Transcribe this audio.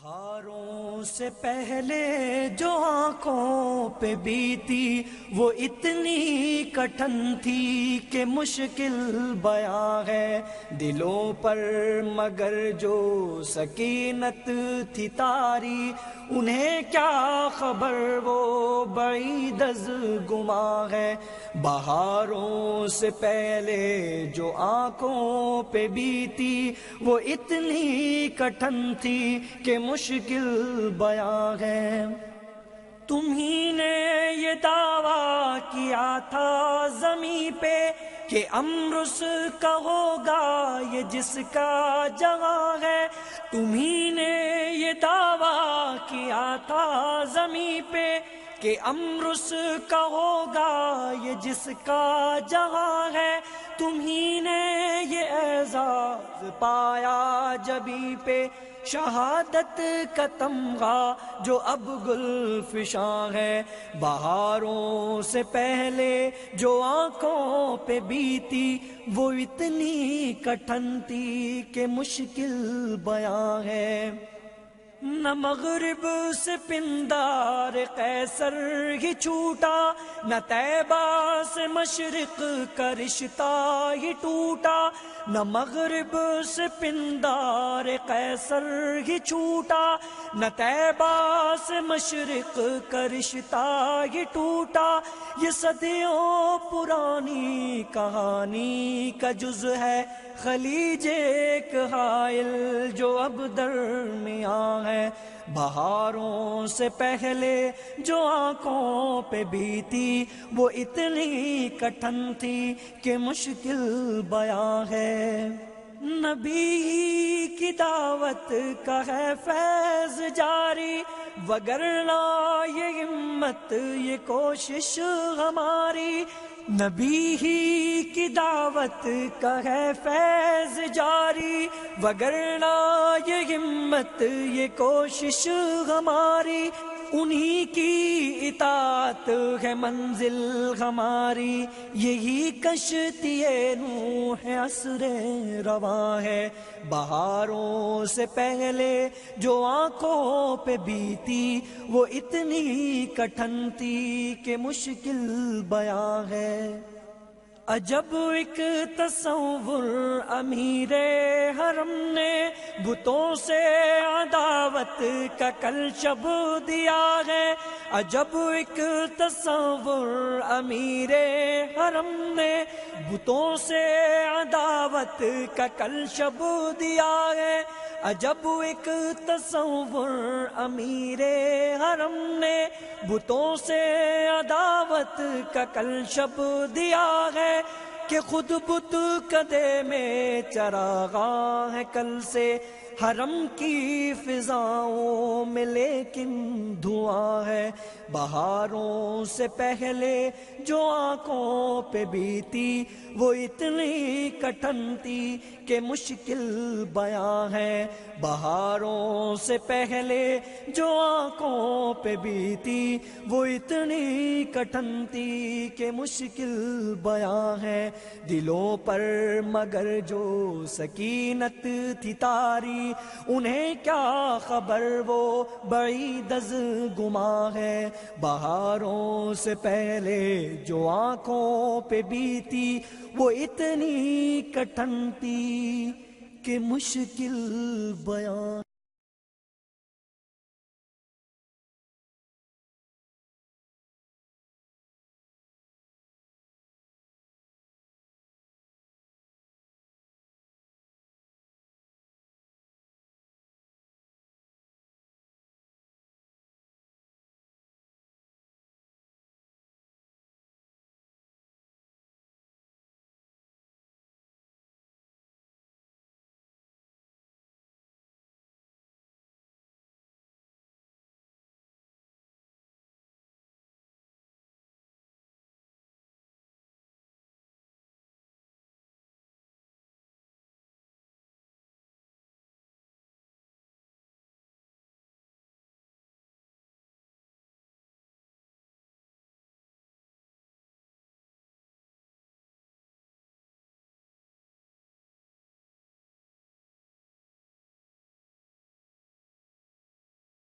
بہاروں سے پہلے جو آنکھوں پہ بیتی وہ اتنی کٹھن تھی کہ مشکل بیاں ہے دلوں پر، مگر جو سکینت تھی طاری انہیں کیا خبر وہ بعید از گماں ہے۔ بہاروں سے پہلے جو آنکھوں پہ بیتی وہ اتنی کٹھن تھی کہ مشکل بیاں ہے۔ تمہیں نے یہ دعویٰ کیا تھا زمیں پہ کہ امر اس کا ہوگا یہ جس کا جہاں ہے۔ تمہیں نے یہ دعویٰ کیا تھا زمیں پہ کہ امر اس کا ہوگا یہ جس کا جہاں ہے۔ تمہیں نے یہ اعزاز پایا جبیں پہ شہادت کا تمغہ جو اب گل فشاں ہے۔ بہاروں سے پہلے جو آنکھوں پہ بیتی وہ اتنی کٹھن تھی کہ مشکل بیاں ہے۔ نہ مغرب سے پندار قیصر ہی چھوٹا، نہ طیبہ سے مشرق کا رشتہ ہی ٹوٹا۔ نہ مغرب سے پندار قیصر ہی چھوٹا، نہ طیبہ سے مشرق کا رشتہ ہی ٹوٹا۔ یہ صدیوں پرانی کہانی کا جز ہے، خلیج ایک حائل جو اب درمیاں ہے۔ بہاروں سے پہلے جو آنکھوں پہ بیتی وہ اتنی کٹھن تھی کہ مشکل بیاں ہے۔ نبی کی دعوت کا ہے فیض جاری، وگرنہ یہ ہمت یہ کوشش ہماری۔ نبی ہی کی دعوت کا ہے فیض جاری، وگرنہ یہ ہمت یہ کوشش ہماری۔ انہی کی اطاعت ہے منزل ہماری، یہی کشتی نوح عصر رواں ہے۔ بہاروں سے پہلے جو آنکھوں پہ بیتی وہ اتنی کٹھن تھی کہ مشکل بیاں ہے۔ عجب ایک تصور امیر حرم نے بتوں سے عداوت کا کلشب دیا ہے۔ عجب ایک تصور امیر حرم نے بتوں سے عداوت کا کلشب دیا ہے۔ عجب ایک تصور امیر حرم نے بتوں سے عداوت کا کلشب دیا ہے کہ خود بت کدے میں چراغاں ہے کل سے حرم کی فضاؤں میں لیکن دھواں ہے۔ بہاروں سے پہلے جو آنکھوں پہ بیتی وہ اتنی کٹھن تھی کہ مشکل بیاں ہے۔ بہاروں سے پہلے جو آنکھوں پہ بیتی وہ اتنی کٹھن تھی کہ مشکل بیاں ہے۔ دلوں پر مگر جو سکینت تھی طاری انہیں کیا خبر وہ بعید از گماں ہے۔ بہاروں سے پہلے جو آنکھوں پہ بیتی وہ اتنی کٹھن تھی کہ مشکل بیاں